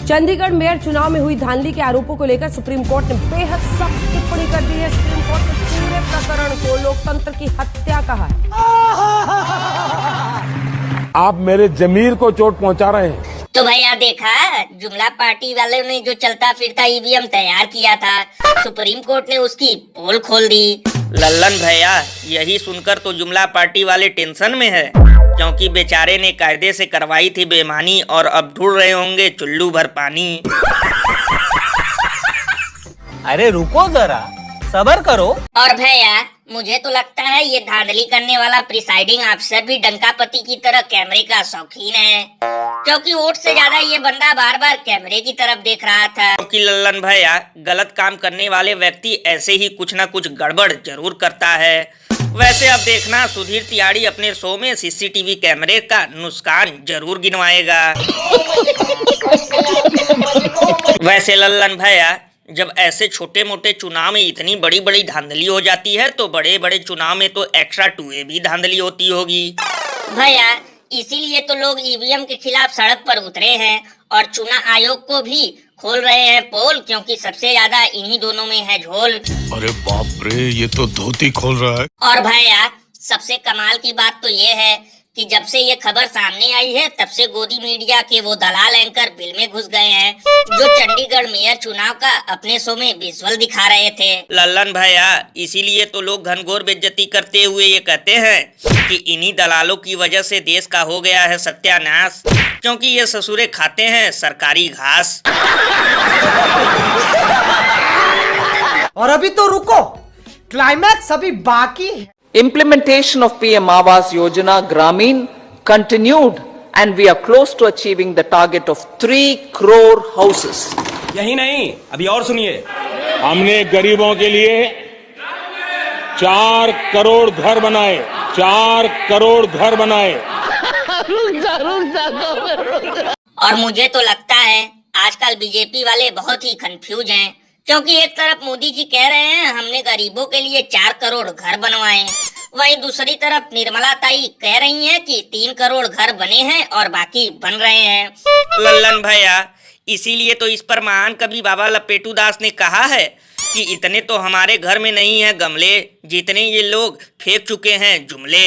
Chandigarh mayor चुनाव में हुई धांधली के आरोपों को लेकर सुप्रीम कोर्ट ने बेहद सख्त टिप्पणी कर दी है। सुप्रीम कोर्ट ने पूरे प्रकरण को लोकतंत्र की हत्या कहा है। आप मेरे जमीर को चोट पहुंचा रहे हैं। तो भैया देखा, जुमला पार्टी वाले ने जो चलता फिरता ईवीएम तैयार किया था, सुप्रीम कोर्ट ने उसकी पोल खोल दी। लल्लन भैया, यही सुनकर तो जुमला पार्टी वाले टेंशन में है, क्योंकि बेचारे ने कायदे से करवाई थी बेईमानी और अब ढूंढ रहे होंगे चुल्लू भर पानी। अरे रुको जरा, सब्र करो। और भैया, मुझे तो लगता है ये धांधली करने वाला प्रिसाइडिंग अफसर भी डंकापति की तरह कैमरे का शौकीन है, क्योंकि वोट से ज्यादा ये बंदा बार बार कैमरे की तरफ देख रहा था। क्योंकि लल्लन भैया, गलत काम करने वाले व्यक्ति ऐसे ही कुछ न कुछ गड़बड़ जरूर करता है। वैसे अब देखना, सुधीर तिवारी अपने शो में सीसीटीवी कैमरे का नुकसान जरूर गिनवाएगा। वैसे लल्लन भैया, जब ऐसे छोटे मोटे चुनाव में इतनी बड़ी बड़ी धांधली हो जाती है, तो बड़े बड़े चुनाव में तो एक्स्ट्रा 2A भी धांधली होती होगी। भैया, इसीलिए तो लोग ईवीएम के खिलाफ सड़क पर उतरे हैं और चुनाव आयोग को भी खोल रहे हैं पोल, क्योंकि सबसे ज्यादा इन्हीं दोनों में है झोल। अरे बाप रे, ये तो धोती खोल रहा है। और भैया, सबसे कमाल की बात तो ये है कि जब से ये खबर सामने आई है, तब से गोदी मीडिया के वो दलाल एंकर बिल में घुस गए हैं, जो चंडीगढ़ मेयर चुनाव का अपने शो में विजुअल दिखा रहे थे। लल्लन भैया, इसीलिए तो लोग घनघोर बेइज्जती करते हुए ये कहते हैं कि इन्हीं दलालों की वजह से देश का हो गया है सत्यानाश, क्योंकि ये ससुरे खाते हैं सरकारी घास। और अभी तो रुको, क्लाइमैक्स अभी बाकी है। Implementation of PM Awas Yojana Gramin continued and we are close to achieving the target of 3 crore houses. यही नहीं, अभी और सुनिए। हमने गरीबों के लिए 4 करोड़ घर बनाए। 4 करोड़ घर बनाए। और मुझे तो लगता है आजकल बीजेपी वाले बहुत ही कंफ्यूज हैं, क्योंकि एक तरफ मोदी जी कह रहे हैं हमने गरीबों के लिए 4 करोड़ घर बनवाए, वहीं दूसरी तरफ निर्मला ताई कह रही हैं कि 3 करोड़ घर बने हैं और बाकी बन रहे हैं। लल्लन भैया, इसीलिए तो इस पर महान कवि बाबा लपेटू दास ने कहा है कि इतने तो हमारे घर में नहीं है गमले, जितने ये लोग फेंक चुके हैं जुमले।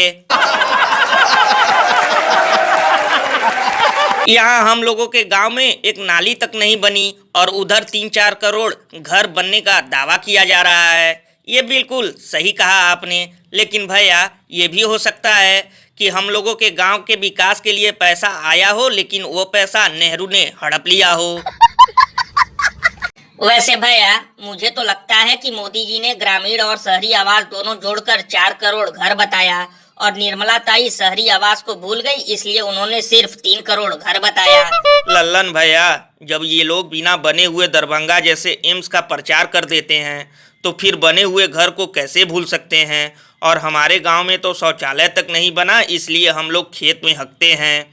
यहाँ हम लोगों के गांव में एक नाली तक नहीं बनी और उधर 3-4 करोड़ घर बनने का दावा किया जा रहा है। ये बिल्कुल सही कहा आपने, लेकिन भैया, ये भी हो सकता है कि हम लोगों के गांव के विकास के लिए पैसा आया हो, लेकिन वो पैसा नेहरू ने हड़प लिया हो। वैसे भैया, मुझे तो लगता है कि मोदी जी ने ग्रामीण और शहरी आवास दोनों जोड़कर 4 करोड़ घर बताया, और निर्मला ताई शहरी आवास को भूल गई, इसलिए उन्होंने सिर्फ 3 करोड़ घर बताया। लल्लन भैया, जब ये लोग बिना बने हुए दरभंगा जैसे एम्स का प्रचार कर देते हैं, तो फिर बने हुए घर को कैसे भूल सकते हैं। और हमारे गांव में तो शौचालय तक नहीं बना, इसलिए हम लोग खेत में हकते हैं।